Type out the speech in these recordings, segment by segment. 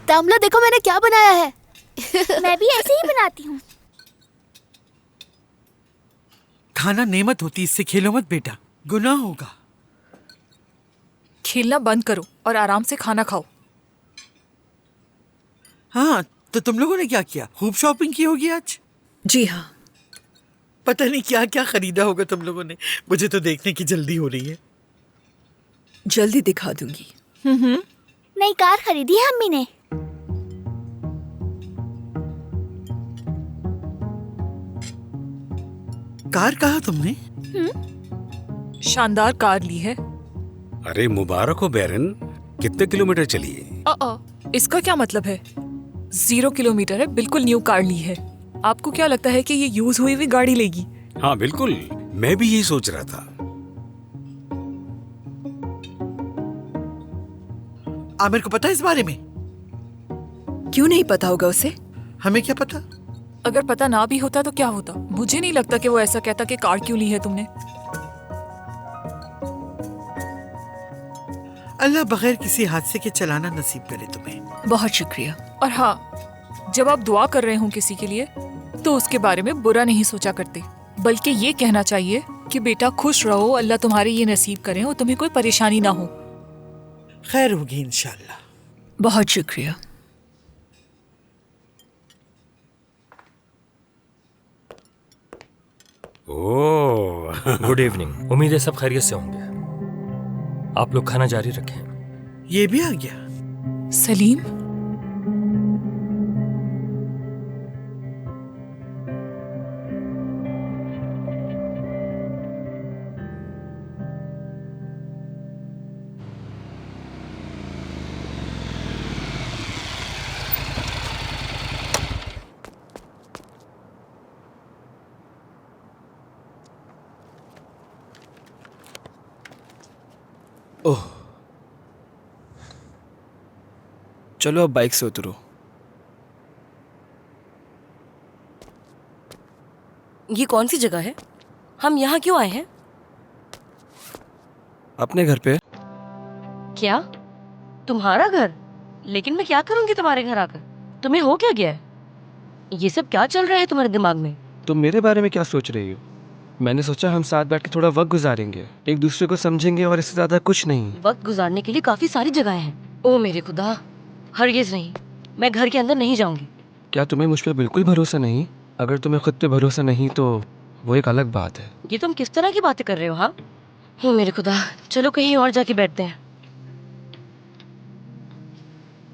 तामला देखो मैंने क्या बनाया है। मैं भी ऐसे ही बनाती हूँ। खाना नेमत होती, इससे खेलो मत बेटा, गुनाह होगा। खेलना बंद करो और आराम से खाना खाओ। हाँ, तो तुम लोगों ने क्या किया? खूब शॉपिंग की होगी आज। जी हाँ। पता नहीं क्या क्या खरीदा होगा तुम लोगों ने। मुझे तो देखने की जल्दी हो रही है। जल्दी दिखा दूंगी। नई कार खरीदी है अम्मी ने। कार कहा तुमने? शानदार कार ली है। अरे मुबारक हो बैरन, कितने किलोमीटर चली है? इसका क्या मतलब है? 0 किलोमीटर है, बिल्कुल न्यू कार ली है। आपको क्या लगता है कि ये यूज हुई हुई गाड़ी लेगी? हाँ बिल्कुल, मैं भी यही सोच रहा था। आमिर को पता है इस बारे में? क्यों नहीं पता होगा उसे? हमें क्या पता? अगर पता ना भी होता तो क्या होता? मुझे नहीं लगता कि वो ऐसा कहता कि कार क्यों ली है तुमने। अल्लाह बगैर किसी हादसे के चलाना नसीब करे तुम्हें। बहुत शुक्रिया। और हाँ, जब आप दुआ कर रहे हो किसी के लिए तो उसके बारे में बुरा नहीं सोचा करते, बल्कि ये कहना चाहिए कि बेटा खुश रहो, अल्लाह तुम्हारे ये नसीब करे और तुम्हें कोई परेशानी ना हो। खैर होगी इंशाल्लाह। बहुत शुक्रिया। Oh good evening. उम्मीद है सब खैरियत से होंगे। आप लोग खाना जारी रखें। ये भी आ गया। सलीम, ओह, चलो अब बाइक से उतरो। ये कौन सी जगह है? हम यहाँ क्यों आए हैं? अपने घर पे। क्या? तुम्हारा घर? लेकिन मैं क्या करूँगी तुम्हारे घर आकर? तुम्हें हो क्या गया है? ये सब क्या चल रहा है तुम्हारे दिमाग में? तुम मेरे बारे में क्या सोच रही हो? मैंने सोचा हम साथ बैठ के थोड़ा वक्त गुजारेंगे, एक दूसरे को समझेंगे और इससे ज्यादा कुछ नहीं। वक्त गुजारने के लिए काफी सारी जगहें हैं। ओ मेरे खुदा, हरगिज नहीं, मैं घर के अंदर नहीं जाऊंगी। क्या तुम्हें मुझ पर बिल्कुल भरोसा नहीं? अगर तुम्हें खुद पे भरोसा नहीं तो वो एक अलग बात है। ये तुम किस तरह की बातें कर रहे हो? हाँ, ओ मेरे खुदा, चलो कहीं और जाके बैठते हैं।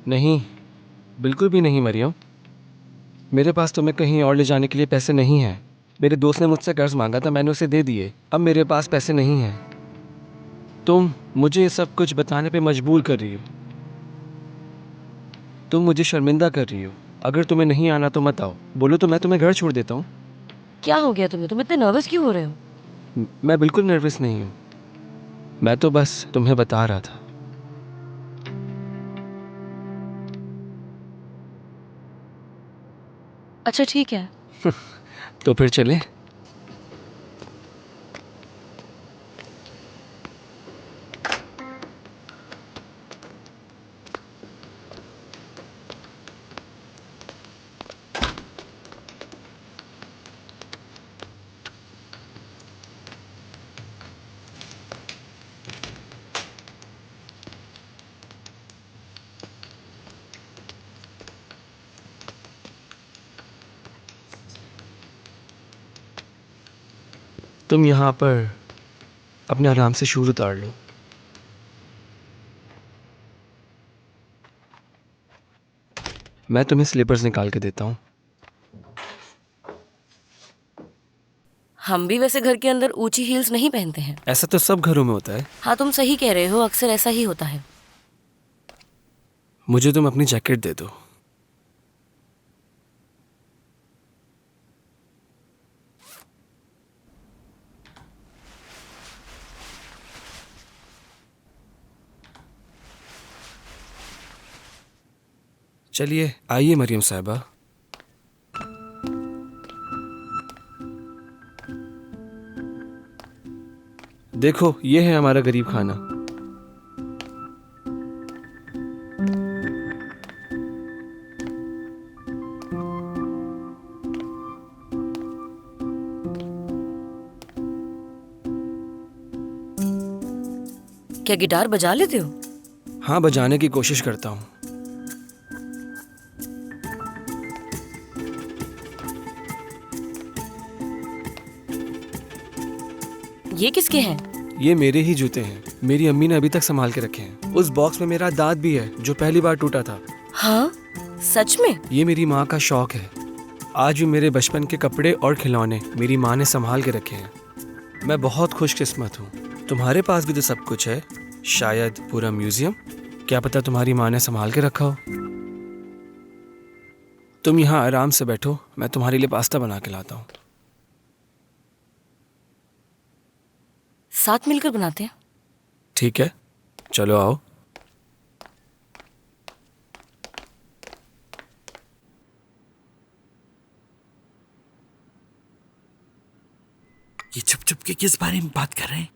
नहीं, बिल्कुल भी नहीं मरियम। मेरे पास तुम्हें कहीं और ले जाने के लिए पैसे नहीं हैं। मेरे दोस्त ने मुझसे कर्ज मांगा था, मैंने उसे दे दिए। अब मेरे पास पैसे नहीं हैं। तुम मुझे ये सब कुछ बताने पे मजबूर कर रही हो। तुम मुझे शर्मिंदा कर रही हो। अगर तुम्हें नहीं आना तो मत आओ। बोलो तो मैं तुम्हें घर छोड़ देता हूँ। क्या हो गया तुम्हें? तुम इतने नर्वस क्यों हो रहे हो? मैं बिल्कुल नर्वस नहीं हूँ। मैं तो बस तुम्हें बता रहा था। अच्छा ठीक है। तो फिर चले। तुम यहाँ पर अपने आराम से शूज उतार लो। मैं तुम्हें स्लीपर्स निकाल के देता हूँ। हम भी वैसे घर के अंदर ऊंची हील्स नहीं पहनते हैं। ऐसा तो सब घरों में होता है। हाँ तुम सही कह रहे हो, अक्सर ऐसा ही होता है। मुझे तुम अपनी जैकेट दे दो। चलिए आइए मरियम साहिबा। देखो ये है हमारा गरीब खाना। क्या गिटार बजा लेते हो? हाँ, बजाने की कोशिश करता हूँ। ये किसके हैं? ये मेरे ही जूते हैं। मेरी अम्मी ने अभी तक संभाल के रखे हैं। उस बॉक्स में मेरा दांत भी है जो पहली बार टूटा था। हाँ, सच में? ये मेरी माँ का शौक है। आज भी मेरे बचपन के कपड़े और खिलौने मेरी माँ ने संभाल के रखे हैं। मैं बहुत खुशकिस्मत हूँ। तुम्हारे पास भी तो सब कुछ है, शायद पूरा म्यूजियम। क्या पता तुम्हारी माँ ने संभाल के रखा हो। तुम यहाँ आराम से बैठो, मैं तुम्हारे लिए पास्ता बना के लाता हूँ। साथ मिलकर बनाते हैं। ठीक है, चलो आओ। ये चुप चुप के किस बारे में बात कर रहे हैं?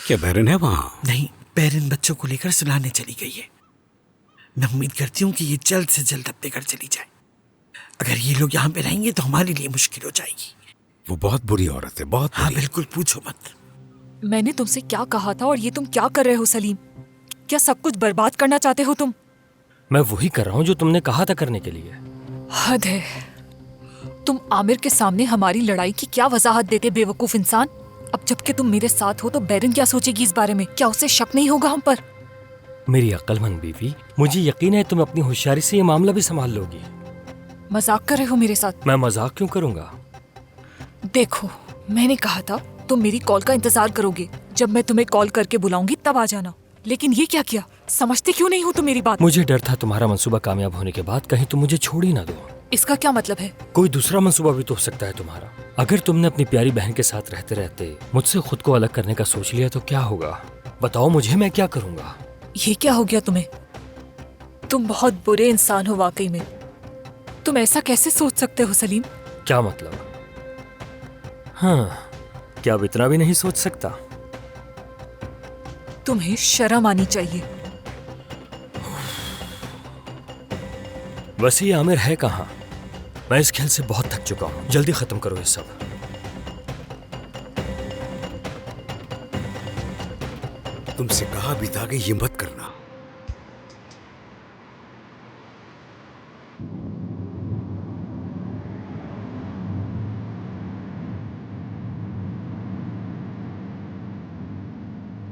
क्या बैरन है वहाँ? नहीं, बैरन बच्चों को लेकर सुलाने चली गई है। मैं उम्मीद करती हूँ कि ये जल्द से जल्द अपने घर चली जाए। अगर ये लोग यहाँ पे रहेंगे तो हमारे लिए मुश्किल हो जाएगी। वो बहुत बुरी औरत है, बहुत हाँ बुरी। बिल्कुल, पूछो मत। मैंने तुमसे क्या कहा था और ये तुम क्या कर रहे हो सलीम? क्या सब कुछ बर्बाद करना चाहते हो तुम? मैं वही कर रहा हूँ जो तुमने कहा था करने के लिए। हद है। तुम आमिर के सामने हमारी लड़ाई की क्या वजाहत देते बेवकूफ इंसान। अब जबकि तुम मेरे साथ हो तो बैरन क्या सोचेगी इस बारे में? क्या उसे शक नहीं होगा हम पर? मेरी अक्लमंद बीवी, मुझे यकीन है तुम अपनी होशियारी से ये मामला भी संभाल लोगी। मजाक कर रहे हो मेरे साथ? मैं मजाक क्यों करूंगा? देखो, मैंने कहा था तुम मेरी कॉल का इंतजार करोगे। जब मैं तुम्हें कॉल करके बुलाऊंगी तब आ जाना। लेकिन ये क्या किया? समझते क्यों नहीं हो तुम मेरी बात? मुझे डर था तुम्हारा मंसूबा कामयाब होने के बाद कहीं तुम मुझे छोड़ ही ना दो। इसका क्या मतलब है? कोई दूसरा मंसूबा भी तो हो सकता है तुम्हारा। अगर तुमने अपनी प्यारी बहन के साथ रहते रहते मुझसे खुद को अलग करने का सोच लिया तो क्या होगा? बताओ मुझे, मैं क्या करूंगा? ये क्या हो गया तुम्हें? तुम बहुत बुरे इंसान हो वाकई में। तुम ऐसा कैसे सोच सकते हो सलीम? क्या मतलब? हाँ, क्या अब इतना भी नहीं सोच सकता? तुम्हें शर्म आनी चाहिए। वैसे ये आमिर है कहाँ? मैं इस खेल से बहुत थक चुका हूँ। जल्दी खत्म करो ये सब। तुमसे कहा भी था कि ये मत करना।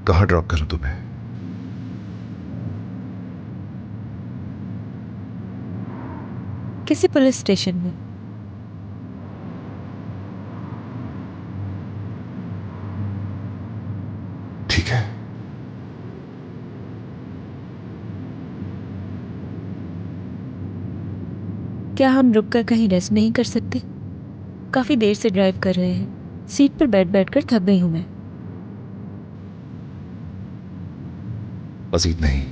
कहाँ ड्रॉप करूं तुम्हें? किसी पुलिस स्टेशन में। ठीक है। क्या हम रुककर कहीं रेस्ट नहीं कर सकते? काफी देर से ड्राइव कर रहे हैं। सीट पर बैठ बैठ कर थक गई हूं मैं। मजीद नहीं।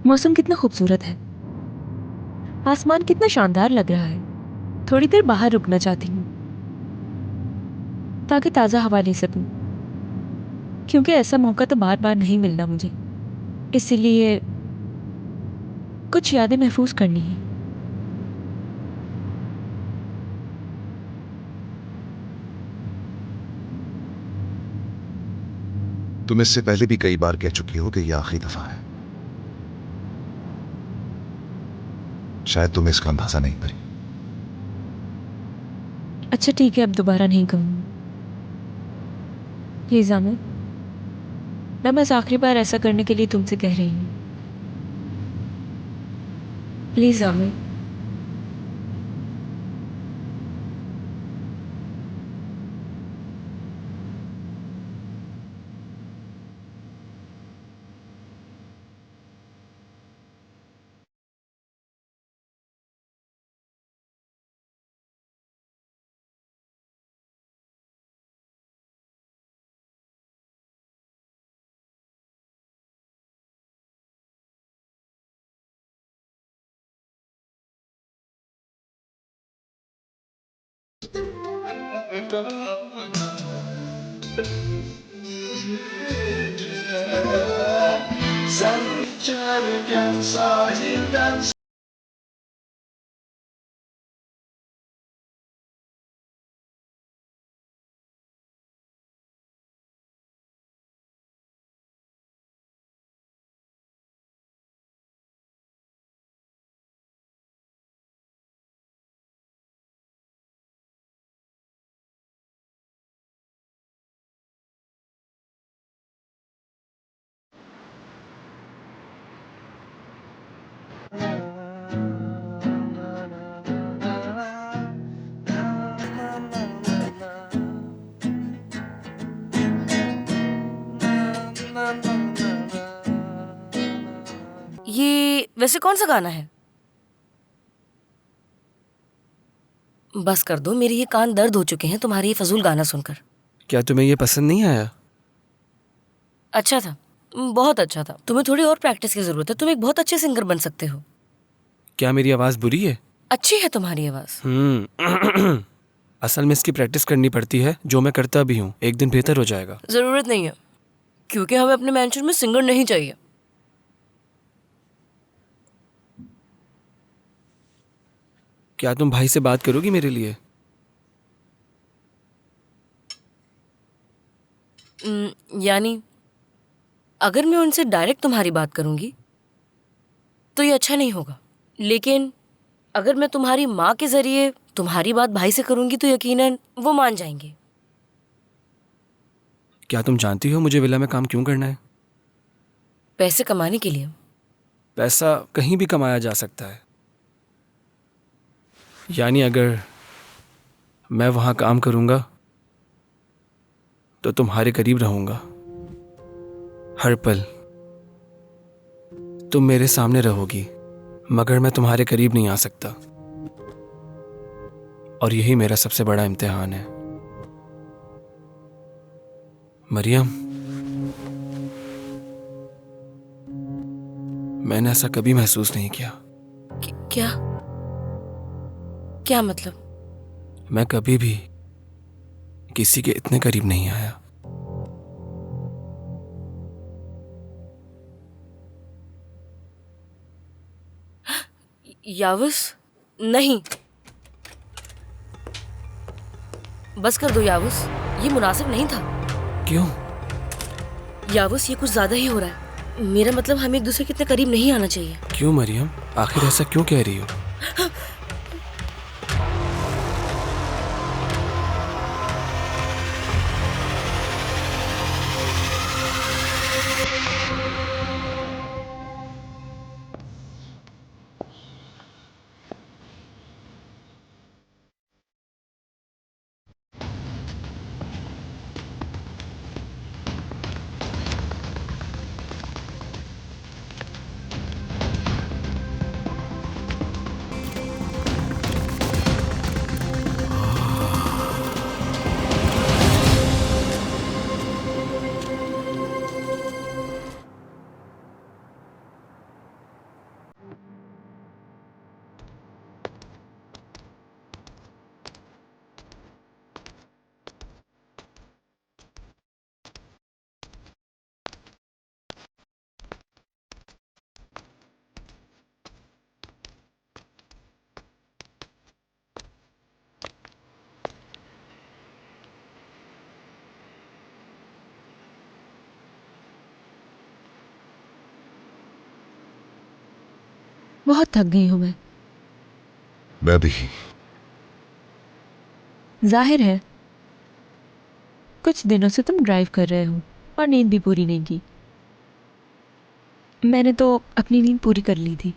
मौसम कितना खूबसूरत है। आसमान कितना शानदार लग रहा है। थोड़ी देर बाहर रुकना चाहती हूँ ताकि ताज़ा हवा ले सकूं, क्योंकि ऐसा मौका तो बार बार नहीं मिलना मुझे। इसीलिए कुछ यादें महफूज करनी है। तुम इससे पहले भी कई बार कह चुकी हो कि यह आखिरी दफा है। शायद तुम्हें इसका अंदाजा नहीं पड़ी। अच्छा ठीक है, अब दोबारा नहीं कहूँगी। प्लीज आमिर, मैं बस आखिरी बार ऐसा करने के लिए तुमसे कह रही हूँ। प्लीज आमिर। ये वैसे कौन सा गाना है? बस कर दो, मेरे ये कान दर्द हो चुके हैं तुम्हारे ये फजूल गाना सुनकर। क्या तुम्हें ये पसंद नहीं आया? अच्छा था, बहुत अच्छा था। तुम्हें थोड़ी और प्रैक्टिस की जरूरत है, तुम एक बहुत अच्छे सिंगर बन सकते हो। क्या मेरी आवाज़ बुरी है? अच्छी है तुम्हारी आवाज। असल में इसकी प्रैक्टिस करनी पड़ती है, जो मैं करता भी हूँ। एक दिन बेहतर हो जाएगा। जरूरत नहीं है, क्योंकि हमें अपने मेंशन में सिंगर नहीं चाहिए। क्या तुम भाई से बात करोगी मेरे लिए? यानी अगर मैं उनसे डायरेक्ट तुम्हारी बात करूंगी तो ये अच्छा नहीं होगा, लेकिन अगर मैं तुम्हारी माँ के जरिए तुम्हारी बात भाई से करूंगी तो यकीनन वो मान जाएंगे। क्या तुम जानती हो मुझे विला में काम क्यों करना है? पैसे कमाने के लिए। पैसा कहीं भी कमाया जा सकता है। यानी अगर मैं वहाँ काम करूँगा तो तुम्हारे करीब रहूँगा। हर पल तुम मेरे सामने रहोगी, मगर मैं तुम्हारे करीब नहीं आ सकता। और यही मेरा सबसे बड़ा इम्तिहान है। मरियम, मैंने ऐसा कभी महसूस नहीं किया। क्या क्या मतलब? मैं कभी भी किसी के इतने करीब नहीं आया। यावस, नहीं, बस कर दो यावस, ये मुनासिब नहीं था। क्यों? यावस, ये कुछ ज्यादा ही हो रहा है। मेरा मतलब हमें एक दूसरे के इतने करीब नहीं आना चाहिए। क्यों मरियम, आखिर ऐसा क्यों कह रही हो? बहुत थक गई हूँ मैं भी। जाहिर है कुछ दिनों से तुम ड्राइव कर रहे हो और नींद भी पूरी नहीं की। मैंने तो अपनी नींद पूरी कर ली थी।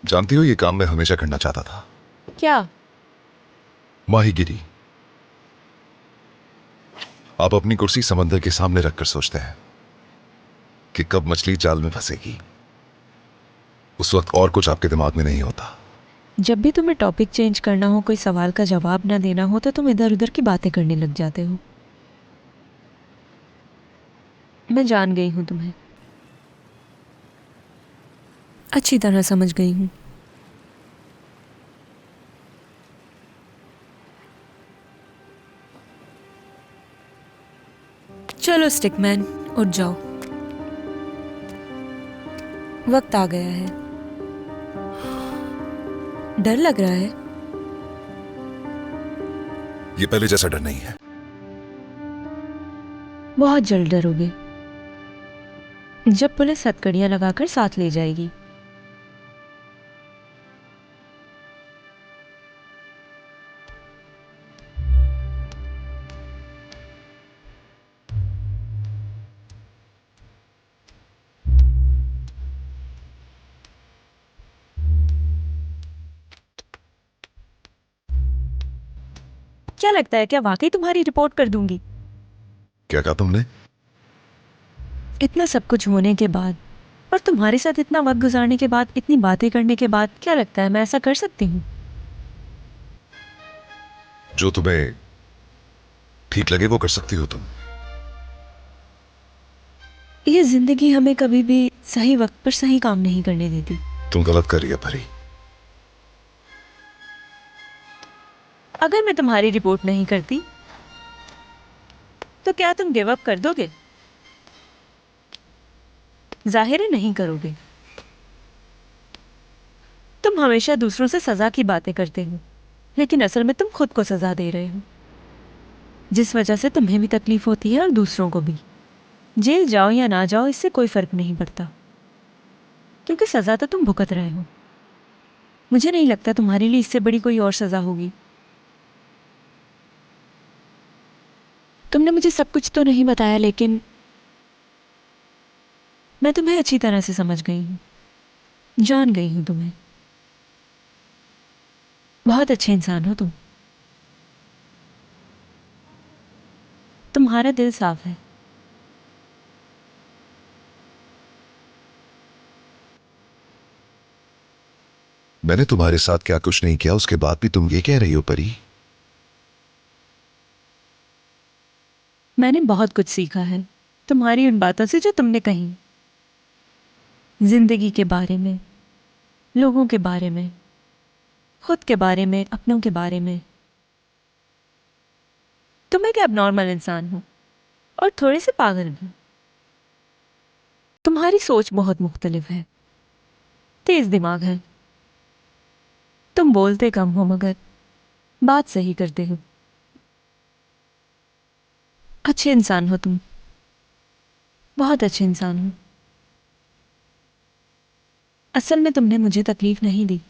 जानती हो, ये काम मैं हमेशा करना चाहता था। क्या? माहीगिरी। आप अपनी कुर्सी समंदर के सामने रखकर सोचते हैं कि कब मछली जाल में फंसेगी। उस वक्त और कुछ आपके दिमाग में नहीं होता। जब भी तुम्हें टॉपिक चेंज करना हो, कोई सवाल का जवाब ना देना हो, तो तुम इधर उधर की बातें करने लग जाते हो। मैं जान गई हूँ तुम्हें, अच्छी तरह समझ गई हूँ। चलो स्टिकमैन, उठ जाओ, वक्त आ गया है। डर लग रहा है? ये पहले जैसा डर नहीं है। बहुत जल्द डरोगे जब पुलिस हथकड़ियां लगाकर साथ ले जाएगी। क्या लगता है, क्या वाकई तुम्हारी रिपोर्ट कर दूंगी? क्या कहा तुमने? इतना सब कुछ होने के बाद और तुम्हारे साथ इतना वक्त गुजारने के बाद, इतनी बातें करने के बाद, क्या लगता है मैं ऐसा कर सकती हूँ? जो तुम्हें ठीक लगे वो कर सकती हो तुम। ये जिंदगी हमें कभी भी सही वक्त पर सही काम नहीं करने देती। तुम गलत कर रही है परी। अगर मैं तुम्हारी रिपोर्ट नहीं करती तो क्या तुम गिव अप कर दोगे? जाहिर है नहीं करोगे। तुम हमेशा दूसरों से सजा की बातें करते हो, लेकिन असल में तुम खुद को सजा दे रहे हो, जिस वजह से तुम्हें भी तकलीफ होती है और दूसरों को भी। जेल जाओ या ना जाओ इससे कोई फर्क नहीं पड़ता, क्योंकि सजा तो तुम भुगत रहे हो। मुझे नहीं लगता तुम्हारे लिए इससे बड़ी कोई और सजा होगी। तुमने मुझे सब कुछ तो नहीं बताया, लेकिन मैं तुम्हें अच्छी तरह से समझ गई हूँ, जान गई हूँ तुम्हें। बहुत अच्छे इंसान हो तुम। तुम्हारा दिल साफ है। मैंने तुम्हारे साथ क्या कुछ नहीं किया, उसके बाद भी तुम ये कह रही हो परी? मैंने बहुत कुछ सीखा है तुम्हारी उन बातों से जो तुमने कही, जिंदगी के बारे में, लोगों के बारे में, खुद के बारे में, अपनों के बारे में। तुम एक एबनॉर्मल इंसान हो और थोड़े से पागल भी। तुम्हारी सोच बहुत मुख्तलिफ है, तेज दिमाग है। तुम बोलते कम हो मगर बात सही करते हो। अच्छे इंसान हो तुम, बहुत अच्छे इंसान हो। असल में तुमने मुझे तकलीफ नहीं दी,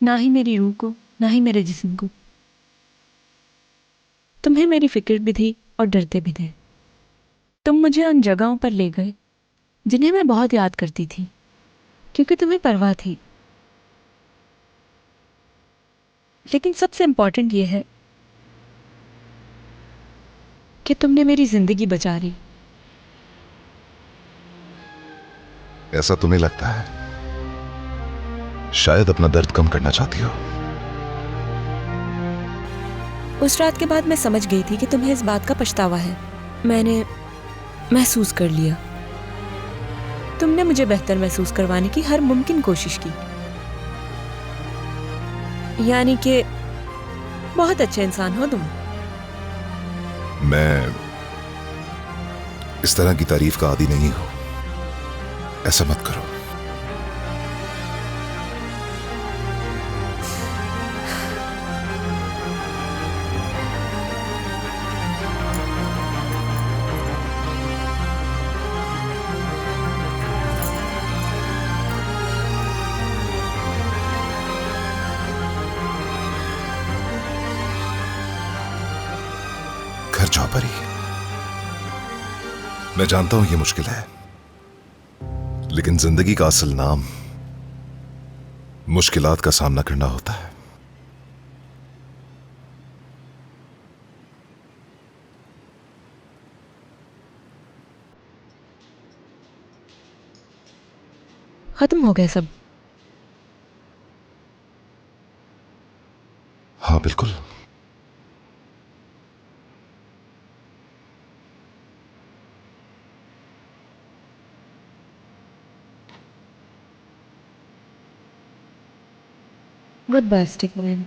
ना ही मेरी रूह को, ना ही मेरे जिस्म को। तुम्हें मेरी फिक्र भी थी और डरते भी थे। तुम मुझे उन जगहों पर ले गए जिन्हें मैं बहुत याद करती थी, क्योंकि तुम्हें परवाह थी। लेकिन सबसे इंपॉर्टेंट यह है कि तुमने मेरी जिंदगी बचा ली। ऐसा तुम्हें लगता है? शायद अपना दर्द कम करना चाहती हो। उस रात के बाद मैं समझ गई थी कि तुम्हें इस बात का पछतावा है। मैंने महसूस कर लिया। तुमने मुझे बेहतर महसूस करवाने की हर मुमकिन कोशिश की। यानी कि बहुत अच्छे इंसान हो तुम। मैं इस तरह की तारीफ का आदी नहीं हूं, ऐसा मत करो। घर जाओ परी। मैं जानता हूं ये मुश्किल है, लेकिन जिंदगी का असल नाम मुश्किलात का सामना करना होता है। खत्म हो गया सब? हाँ बिल्कुल। Good bye stick man.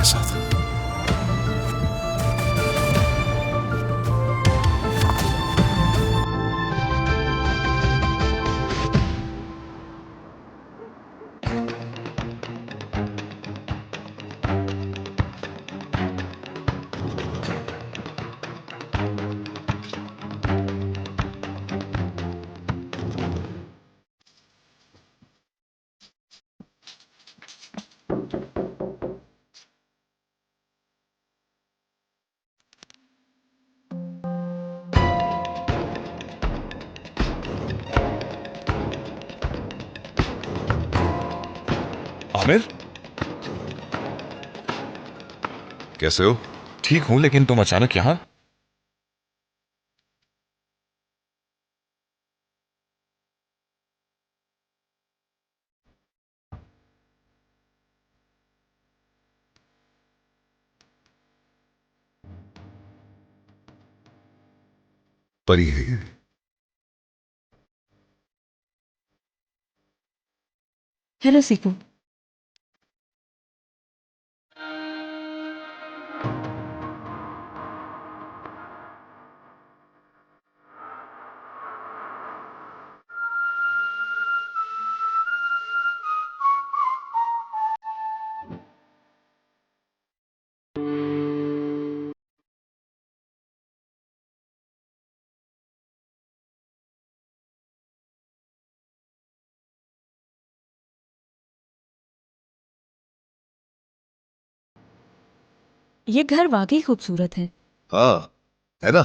साथ। आमिर, कैसे हो? ठीक हूं, लेकिन तुम अचानक यहाँ? परी है ये। हेलो सीकू। ये घर वाकई खूबसूरत है। हाँ, है ना?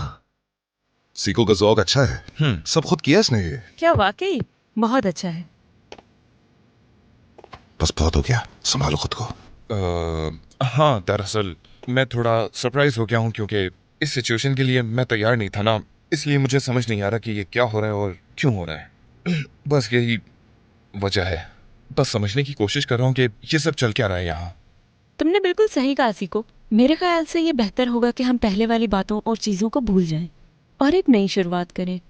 सीको का ज़ौक अच्छा है। सब खुद किया इसने ये। क्या वाकई? बहुत अच्छा है। बस बहुत हो गया, संभालो खुद को। हाँ, दरअसल मैं थोड़ा सरप्राइज हो गया हूँ क्योंकि इस सिचुएशन के लिए मैं तैयार नहीं था ना, इसलिए मुझे समझ नहीं आ रहा कि ये क्या हो रहा है और क्यों हो रहा है। बस यही वजह है। बस समझने की कोशिश कर रहा हूँ कि ये सब चल क्या रहा है यहाँ। तुमने बिल्कुल सही कहा सीको। मेरे ख्याल से ये बेहतर होगा कि हम पहले वाली बातों और चीजों को भूल जाएं और एक नई शुरुआत करें।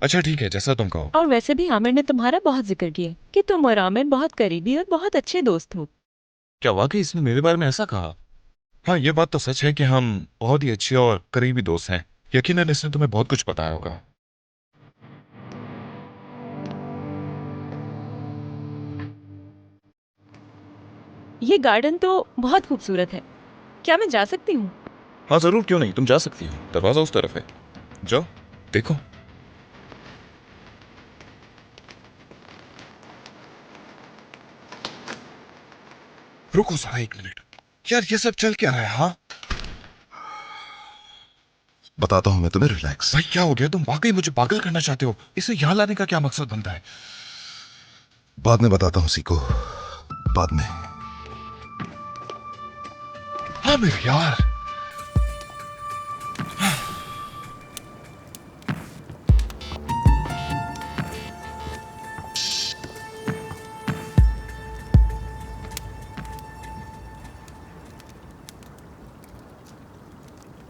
अच्छा ठीक है, जैसा तुम कहो। और वैसे भी आमिर ने तुम्हारा बहुत जिक्र किया कि तुम और आमिर बहुत करीबी और बहुत अच्छे दोस्त हो। क्या वाकई इसने मेरे बारे में ऐसा कहा? हाँ, ये बात तो सच है कि हम बहुत ही अच्छे और करीबी दोस्त हैं। यकीनन इसने तुम्हें बहुत कुछ बताया होगा। ये गार्डन तो बहुत खूबसूरत है। क्या मैं जा सकती हूँ? हाँ जरूर, क्यों नहीं, तुम जा सकती हो। दरवाजा उस तरफ है, जाओ देखो। रुको जरा 1 मिनट। यार ये सब चल क्या रहा है? हाँ बताता हूं मैं तुम्हें, रिलैक्स। भाई क्या हो गया? तुम वाकई मुझे पागल करना चाहते हो? इसे यहाँ लाने का क्या मकसद बनता है? बाद में बताता हूं सीको, बाद में। हाँ मेरे यार,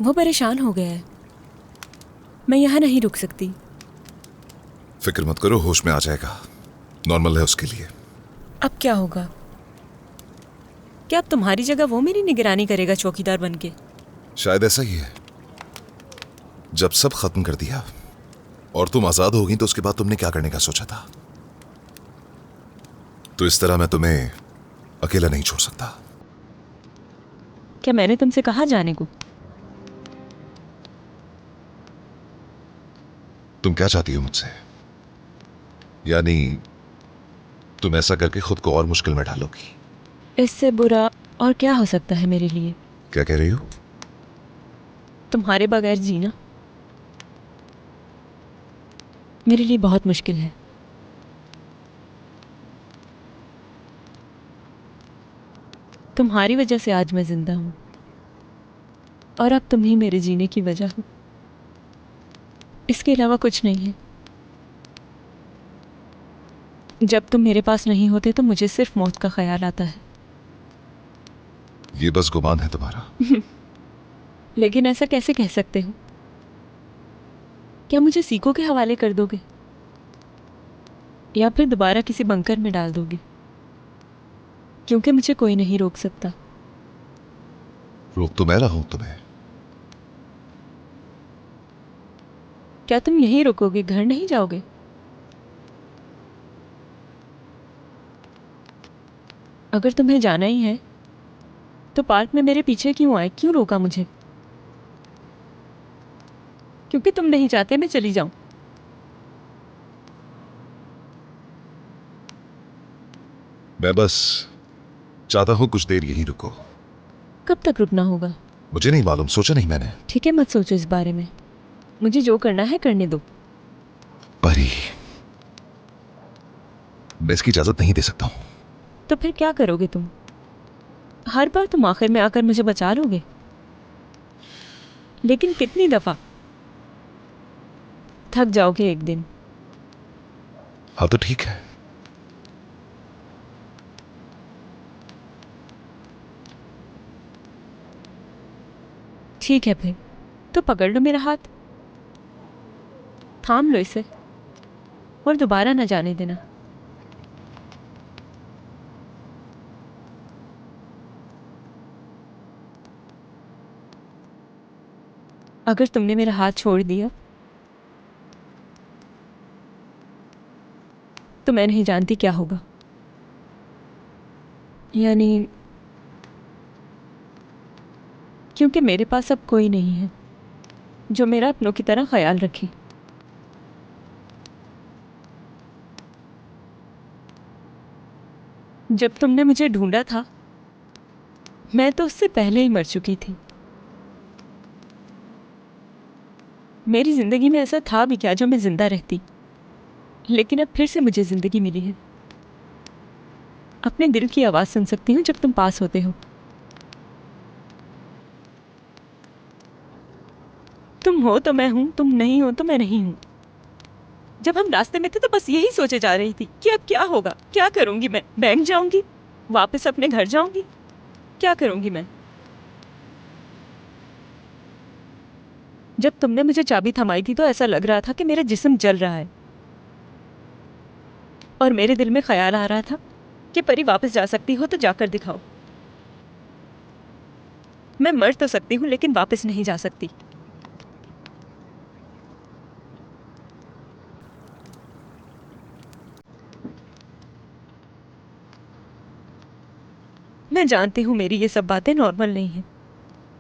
वो परेशान हो गया है। मैं यहाँ नहीं रुक सकती। फिक्र मत करो, होश में आ जाएगा। नॉर्मल है उसके लिए। अब क्या होगा? क्या अब तुम्हारी जगह वो मेरी निगरानी करेगा चौकीदार बनके? शायद ऐसा ही है। जब सब खत्म कर दिया और तुम आजाद हो गई तो उसके बाद तुमने क्या करने का सोचा था? तो इस तरह मैं तुम्हें अकेला नहीं छोड़ सकता। क्या मैंने तुमसे कहा जाने को? तुम क्या चाहती हो मुझसे? यानी तुम ऐसा करके खुद को और मुश्किल में डालोगी? इससे बुरा और क्या हो सकता है मेरे लिए? क्या कह रही हो? तुम्हारे बगैर जीना मेरे लिए बहुत मुश्किल है। तुम्हारी वजह से आज मैं जिंदा हूं और अब तुम ही मेरे जीने की वजह हो। इसके अलावा कुछ नहीं है। जब तुम मेरे पास नहीं होते तो मुझे सिर्फ मौत का ख्याल आता है। ये बस गुमान है तुम्हारा। लेकिन ऐसा कैसे कह सकते हो? क्या मुझे सीको के हवाले कर दोगे या फिर दोबारा किसी बंकर में डाल दोगे? क्योंकि मुझे कोई नहीं रोक सकता। रोक तो मैं रहा हूं तुम्हें। क्या तुम यहीं रुकोगे, घर नहीं जाओगे? अगर तुम्हें जाना ही है तो पार्क में मेरे पीछे क्यों आए, क्यों रोका मुझे? क्योंकि तुम नहीं चाहते मैं चली जाऊं। मैं बस चाहता हूं कुछ देर यहीं रुको। कब तक रुकना होगा? मुझे नहीं मालूम, सोचा नहीं मैंने। ठीक है, मत सोचो इस बारे में। मुझे जो करना है करने दो। परी, मैं इसकी इजाजत नहीं दे सकता हूं। तो फिर क्या करोगे तुम? हर बार तुम आखिर में आकर मुझे बचा लोगे, लेकिन कितनी दफा? थक जाओगे एक दिन। हाँ तो ठीक है। ठीक है फिर तो पकड़ लो मेरा हाथ, थाम लो इसे और दोबारा ना जाने देना। अगर तुमने मेरा हाथ छोड़ दिया तो मैं नहीं जानती क्या होगा। यानी क्योंकि मेरे पास अब कोई नहीं है जो मेरा अपनों की तरह ख्याल रखे। जब तुमने मुझे ढूंढा था मैं तो उससे पहले ही मर चुकी थी। मेरी जिंदगी में ऐसा था भी क्या जो मैं जिंदा रहती, लेकिन अब फिर से मुझे जिंदगी मिली है। अपने दिल की आवाज सुन सकती हूँ जब तुम पास होते हो। तुम हो तो मैं हूं, तुम नहीं हो तो मैं नहीं हूं। जब हम रास्ते में थे तो बस यही सोचे जा रही थी कि अब क्या होगा, क्या करूंगी मैं? बैंक जाऊंगी, वापस अपने घर जाऊंगी, क्या करूंगी मैं? जब तुमने मुझे चाबी थमाई थी तो ऐसा लग रहा था कि मेरा जिस्म जल रहा है और मेरे दिल में ख्याल आ रहा था कि परी वापस जा सकती हो तो जाकर दिखाओ। मैं मर तो सकती हूँ लेकिन वापस नहीं जा सकती। मैं जानती हूँ मेरी ये सब बातें नॉर्मल नहीं है,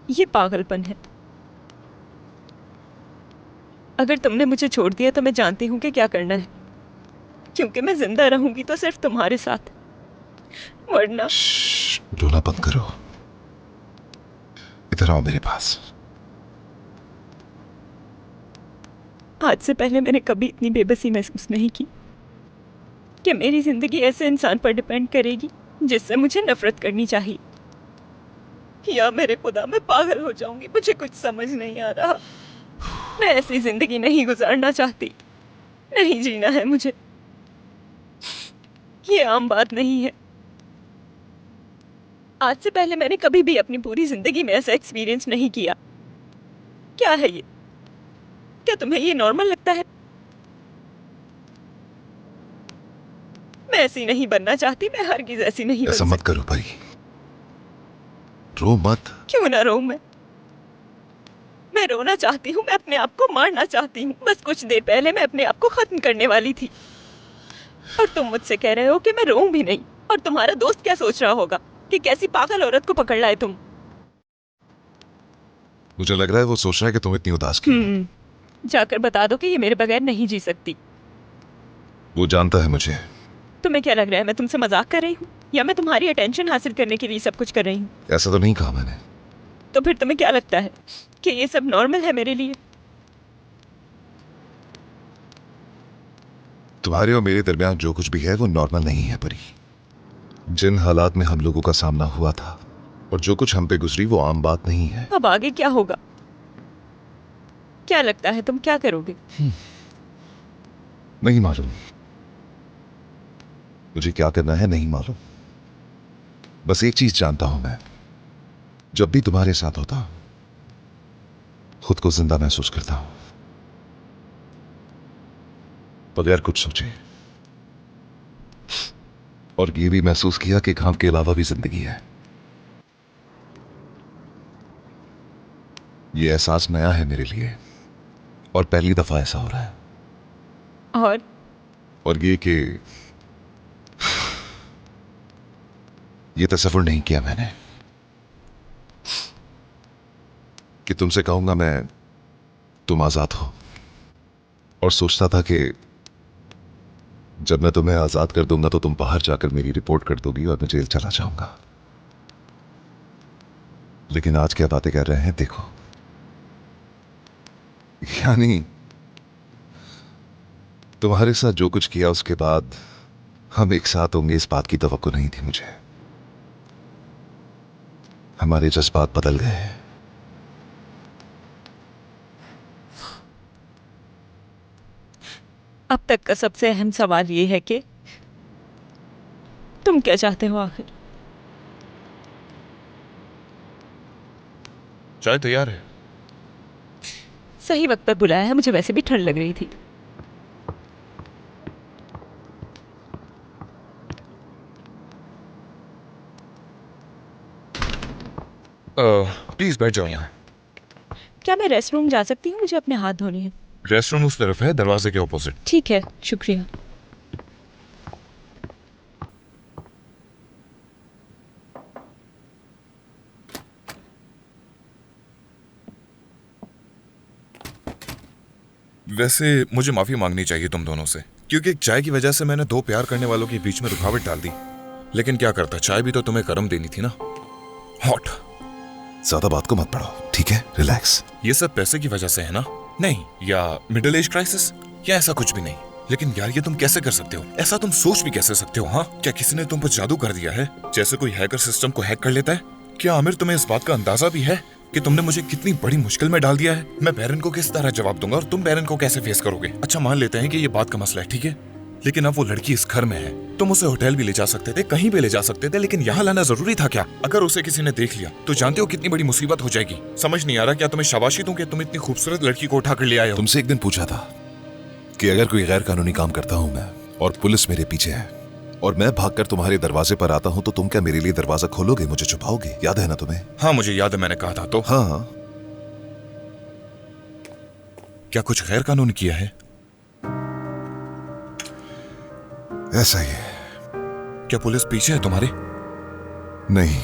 ये पागलपन है। अगर तुमने मुझे छोड़ दिया तो मैं जानती हूँ कि क्या करना है, क्योंकि मैं जिंदा रहूंगी तो सिर्फ तुम्हारे साथ, वरना। रोना बंद करो, इधर आओ मेरे पास। आज से पहले मैंने कभी इतनी बेबसी महसूस नहीं की कि मेरी जिंदगी ऐसे इंसान पर डिपेंड करेगी जिससे मुझे नफरत करनी चाहिए। या मेरे खुदा, मैं पागल हो जाऊंगी, मुझे कुछ समझ नहीं आ रहा। मैं ऐसी जिंदगी नहीं गुजारना चाहती, नहीं जीना है मुझे। ये आम बात नहीं है। आज से पहले मैंने कभी भी अपनी पूरी जिंदगी में ऐसा एक्सपीरियंस नहीं किया। क्या है ये? क्या तुम्हें ये नॉर्मल लगता है? मैं ऐसी नहीं बनना चाहती, मैं हरगिज़ ऐसी नहीं बन ऐसा मत सकती। करो परी, रो मत। क्यों ना रो मैं रोना चाहती हूँ, मैं अपने आप को मारना चाहती हूँ। बस कुछ देर पहले मैं अपने आप को खत्म करने वाली थी और तुम मुझसे कह रहे हो कि मैं रोऊं भी नहीं। और तुम्हारा दोस्त क्या सोच रहा होगा कि कैसी पागल औरत को पकड़ लाए तुम। मुझे लग रहा है वो सोच रहा है कि तुम इतनी उदास क्यों। जाकर बता दो कि ये मेरे बगैर नहीं जी सकती। वो जानता है मुझे। तुम्हें क्या लग रहा है मैं तुमसे मजाक कर रही हूँ, या मैं तुम्हारी अटेंशन हासिल करने के लिए सब कुछ कर रही हूँ? ऐसा तो नहीं कहा मैंने। तो फिर तुम्हें क्या लगता है कि ये सब नॉर्मल है मेरे लिए? तुम्हारे और मेरे दरमियान जो कुछ भी है वो नॉर्मल नहीं है परी। जिन हालात में हम लोगों का सामना हुआ था और जो कुछ हम पे गुजरी वो आम बात नहीं है। अब आगे क्या होगा? क्या लगता है तुम क्या करोगे? नहीं मालूम, मुझे क्या करना है नहीं मालूम। बस एक चीज जानता हूं मैं, जब भी तुम्हारे साथ होता खुद को जिंदा महसूस करता हूं, बगैर कुछ सोचे। और ये भी महसूस किया कि काम के अलावा भी जिंदगी है। ये एहसास नया है मेरे लिए और पहली दफा ऐसा हो रहा है। और ये कि ये तसव्वुर नहीं किया मैंने कि तुमसे कहूंगा मैं तुम आजाद हो, और सोचता था कि जब मैं तुम्हें आजाद कर दूंगा तो तुम बाहर जाकर मेरी रिपोर्ट कर दोगी और मैं जेल चला जाऊंगा। लेकिन आज क्या बातें कर रहे हैं देखो। यानी तुम्हारे साथ जो कुछ किया उसके बाद हम एक साथ होंगे इस बात की तवक्को नहीं थी मुझे। हमारे जज्बात बदल गए हैं। अब तक का सबसे अहम सवाल ये है कि तुम क्या चाहते हो आखिर? चाय तैयार है। सही वक्त पर बुलाया है, मुझे वैसे भी ठंड लग रही थी। प्लीज बैठ जाओ यहाँ। क्या मैं रेस्ट रूम जा सकती हूँ? मुझे अपने हाथ धोने हैं। रेस्टोरेंट उस तरफ है, दरवाजे के ऑपोजिट। ठीक है, शुक्रिया। वैसे मुझे माफी मांगनी चाहिए तुम दोनों से, क्योंकि एक चाय की वजह से मैंने दो प्यार करने वालों के बीच में रुकावट डाल दी। लेकिन क्या करता, चाय भी तो तुम्हें गरम देनी थी ना, हॉट। ज्यादा बात को मत बढ़ाओ, ठीक है? रिलैक्स। ये सब पैसे की वजह से है ना? नहीं, या मिडिल एज क्राइसिस, या ऐसा कुछ भी नहीं। लेकिन यार ये तुम कैसे कर सकते हो? ऐसा तुम सोच भी कैसे सकते हो? हाँ, क्या किसी ने तुम पर जादू कर दिया है, जैसे कोई हैकर सिस्टम को हैक कर लेता है? क्या आमिर तुम्हें इस बात का अंदाजा भी है कि तुमने मुझे कितनी बड़ी मुश्किल में डाल दिया है? मैं बैरन को किस तरह जवाब दूंगा और तुम बैरन को कैसे फेस करोगे? अच्छा मान लेते हैं कि ये बात का मसला है, ठीक है, लेकिन अब वो लड़की इस घर में है। तुम उसे होटल भी ले जा सकते थे, कहीं भी ले जा सकते थे, लेकिन यहाँ लाना जरूरी था क्या? अगर उसे किसी ने देख लिया तो जानते हो कितनी बड़ी मुसीबत हो जाएगी। समझ नहीं आ रहा, क्या तुम्हें शाबाशी दूं कि तुम इतनी खूबसूरत लड़की को उठा कर ले आए हो? तुमसे एक दिन पूछा था कि अगर कोई गैर कानूनी काम करता हूं मैं और पुलिस मेरे पीछे है और मैं भागकर तुम्हारे दरवाजे पर आता हूं तो तुम क्या मेरे लिए दरवाजा खोलोगे, मुझे छुपाओगे? याद है ना तुम्हें? हाँ मुझे याद है, मैंने कहा था तो। हाँ। क्या कुछ गैर कानूनी किया है? ऐसा ही है। क्या पुलिस पीछे है तुम्हारे? नहीं।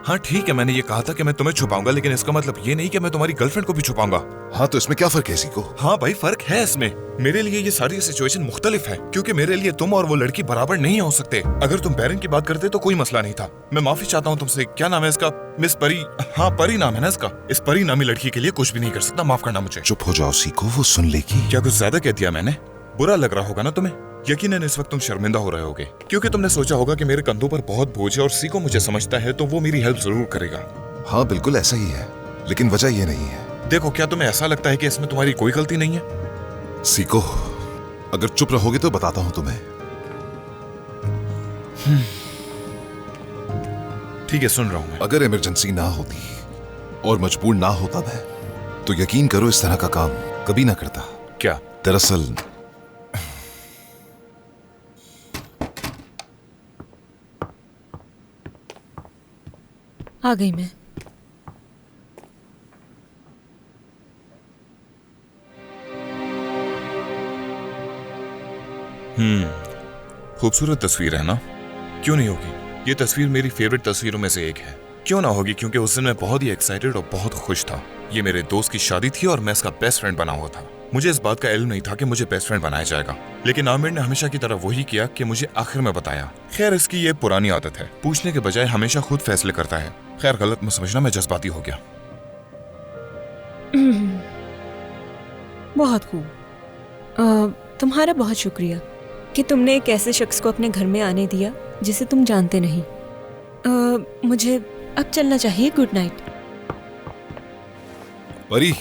हाँ ठीक है, मैंने ये कहा था कि मैं तुम्हें छुपाऊंगा, लेकिन इसका मतलब ये नहीं कि मैं तुम्हारी गर्लफ्रेंड को भी छुपाऊंगा। हाँ तो इसमें क्या फर्क है इसी को? हाँ भाई फर्क है इसमें। मेरे लिए ये सारी सिचुएशन मुख्तलिफ है, क्योंकि मेरे लिए तुम और वो लड़की बराबर नहीं हो सकते। अगर तुम बैरन की बात करते तो कोई मसला नहीं था। मैं माफी चाहता हूँ तुमसे। क्या नाम है इसका? मिस परी। हाँ परी नाम है ना इसका। इस परी नामी लड़की के लिए कुछ भी नहीं कर सकता, माफ करना मुझे। चुप हो जाओ सीको, वो सुन लेगी। क्या कुछ ज्यादा कह दिया मैंने? बुरा लग रहा होगा ना तुम्हें? यकीनन इस वक्त तुम शर्मिंदा हो रहे होगे, क्योंकि तुमने सोचा होगा कि मेरे कंधों पर बहुत बोझ है और सीको मुझे समझता है तो वो मेरी हेल्प जरूर करेगा। हाँ बिल्कुल ऐसा ही है, लेकिन वजह ये नहीं है। देखो, क्या तुम्हें ऐसा लगता है कि इसमें तुम्हारी कोई गलती नहीं है? सीको, अगर चुप रहोगे तो बताता हूं तुम्हें। ठीक है, सुन रहा हूं मैं। अगर इमरजेंसी ना होती और मजबूर ना होता मैं, तो यकीन करो इस तरह का काम कभी ना करता। क्या? दरअसल आ गई मैं। खूबसूरत तस्वीर है ना? क्यों नहीं होगी? ये तस्वीर मेरी फेवरेट तस्वीरों में से एक है। क्यों ना होगी? क्योंकि उस दिन मैं बहुत ही एक्साइटेड और बहुत खुश था। ये मेरे दोस्त की शादी थी और मैं इसका बेस्ट फ्रेंड बना हुआ था। मुझे इस बात का इल्म नहीं था कि मुझे बेस्ट फ्रेंड बनाया जाएगा, लेकिन आमिर ने हमेशा की तरह वही किया कि मुझे आखिर में बताया। खैर इसकी ये पुरानी आदत है, पूछने के बजाय हमेशा खुद फैसले करता है। खैर गलत मत समझना, मैं जज्बाती हो गया। बहुत खूब। तुम्हारा बहुत शुक्रिया कि तुमने एक ऐसे शख्स को अपने घर में आने दिया जिसे तुम जानते नहीं। मुझे अब चलना चाहिए। Good night. परी,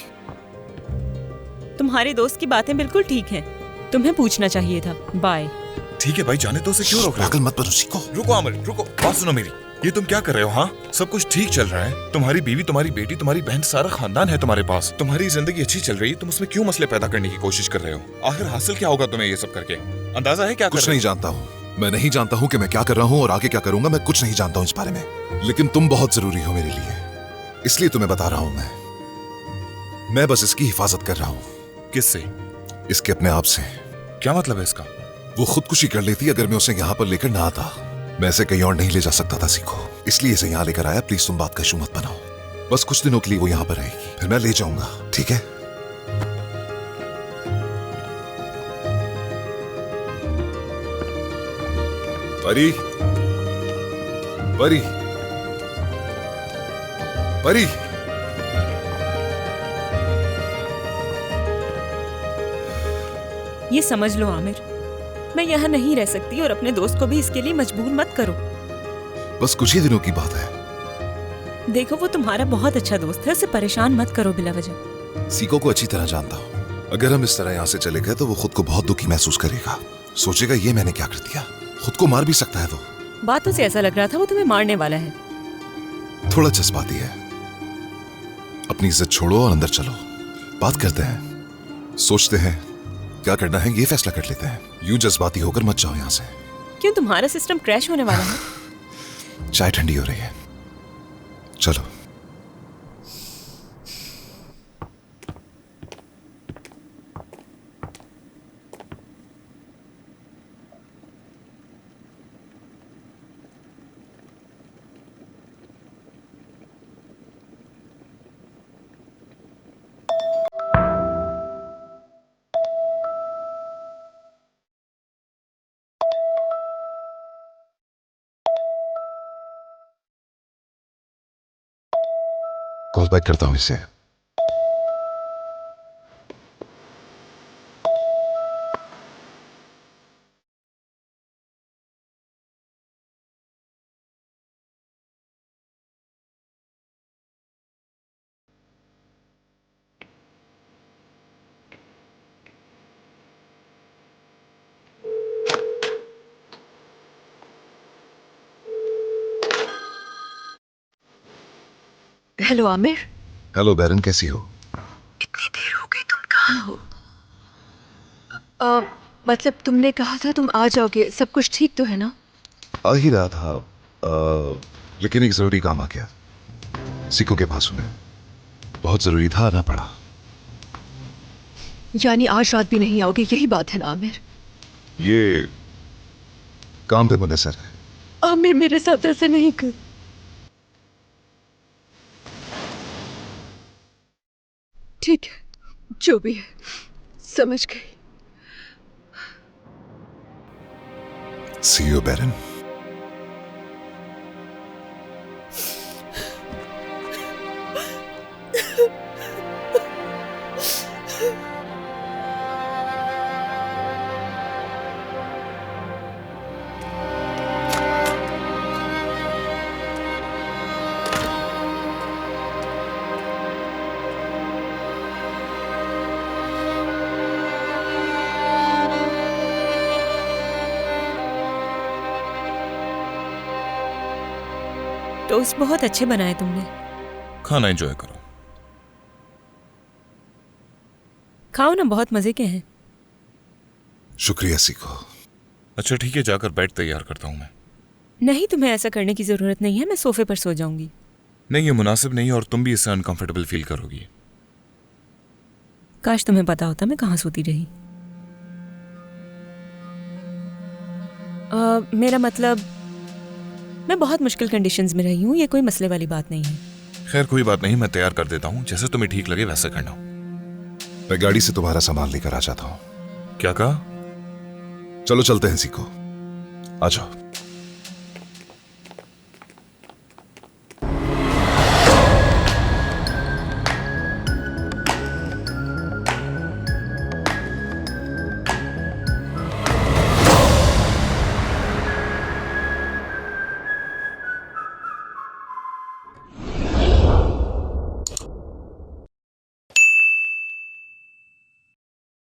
तुम्हारे दोस्त की बातें बिल्कुल ठीक हैं। तुम्हें पूछना चाहिए था। बाय। ठीक है भाई, जाने तो उसे क्यों रोक रहे हो? पागल मत बनो सीको। रुको आमिर, रुको, बात सुनो मेरी। ये तुम क्या कर रहे हो? हाँ, सब कुछ ठीक चल रहा है। तुम्हारी बीवी, तुम्हारी बेटी, तुम्हारी बहन, सारा खानदान है तुम्हारे पास। तुम्हारी जिंदगी अच्छी चल रही है, तुम उसमें क्यों मसले पैदा करने की कोशिश कर रहे हो? आखिर हासिल क्या होगा तुम्हें ये सब करके? अंदाजा है क्या? कुछ नहीं जानता हूँ। मैं नहीं जानता हूँ कि मैं क्या कर रहा हूँ और आगे क्या करूंगा। मैं कुछ नहीं जानता हूँ इस बारे में, लेकिन तुम बहुत जरूरी हो मेरे लिए। इसलिए तुम्हें बता रहा हूं मैं बस इसकी हिफाजत कर रहा हूं। किससे? इसके अपने आप से। क्या मतलब है इसका? वो खुदकुशी कर लेती अगर मैं उसे यहाँ पर लेकर ना आता। मैं इसे कहीं और नहीं ले जा सकता था सीखो, इसलिए इसे यहाँ लेकर आया। प्लीज तुम बात का इशू मत बनाओ। बस कुछ दिनों के लिए वो यहाँ पर रहेगी, फिर मैं ले जाऊंगा, ठीक है? परी, परी, परी। ये समझ लो आमिर, मैं यहाँ नहीं रह सकती और अपने दोस्त को भी इसके लिए मजबूर मत करो। बस कुछ ही दिनों की बात है। देखो वो तुम्हारा बहुत अच्छा दोस्त है, उसे परेशान मत करो बिला वजह। सीको को अच्छी तरह जानता हूँ। अगर हम इस तरह यहाँ से चले गए तो वो खुद को बहुत दुखी महसूस करेगा। सोचेगा ये मैंने क्या कर दिया, खुद को मार भी सकता है वो। बातों से ऐसा लग रहा था वो तुम्हें मारने वाला है। थोड़ा जज्बाती है। अपनी इज्जत छोड़ो और अंदर चलो, बात करते हैं, सोचते हैं क्या करना है, ये फैसला कर लेते हैं। यूं जज्बाती होकर मत जाओ यहाँ से। क्यों, तुम्हारा सिस्टम क्रैश होने वाला है? चाय ठंडी हो रही है, चलो। कॉल बैक करता हूं इसे। हेलो आमिर। हेलो बैरन, कैसी हो? कितनी देर हो गई, तुम कहाँ हो? मतलब तुमने कहा था तुम आ जाओगे, सब कुछ ठीक तो है ना? आ ही रहा था, लेकिन एक जरूरी काम आ गया। सीको के पास हूं मैं, बहुत जरूरी था, आना पड़ा। यानी आज रात भी नहीं आओगे, यही बात है ना आमिर? ये काम पे मुनसर है। आमिर मेरे साथ ऐसे नहीं कर। ठीक है, जो भी है, समझ गई। See you, baron. टोस्ट बहुत अच्छे बनाए तुमने। खाना एंजॉय करो। खाओ ना, बहुत मजे के हैं। शुक्रिया सीको। अच्छा ठीक है, जाकर बेड तैयार करता हूँ मैं। नहीं, तुम्हें ऐसा करने की जरूरत नहीं है, मैं सोफे पर सो जाऊंगी। नहीं, ये मुनासिब नहीं और तुम भी इससे अनकंफर्टेबल फील करोगी। काश तुम्हें पता होता मैं कहाँ सोती रही। मेरा मतलब मैं बहुत मुश्किल कंडीशंस में रही हूँ, ये कोई मसले वाली बात नहीं है। खैर कोई बात नहीं, मैं तैयार कर देता हूँ, जैसे तुम्हें ठीक लगे वैसे करना। मैं गाड़ी से तुम्हारा सामान लेकर आ जाता हूँ। क्या कहा? चलो चलते हैं सीको, आ जाओ।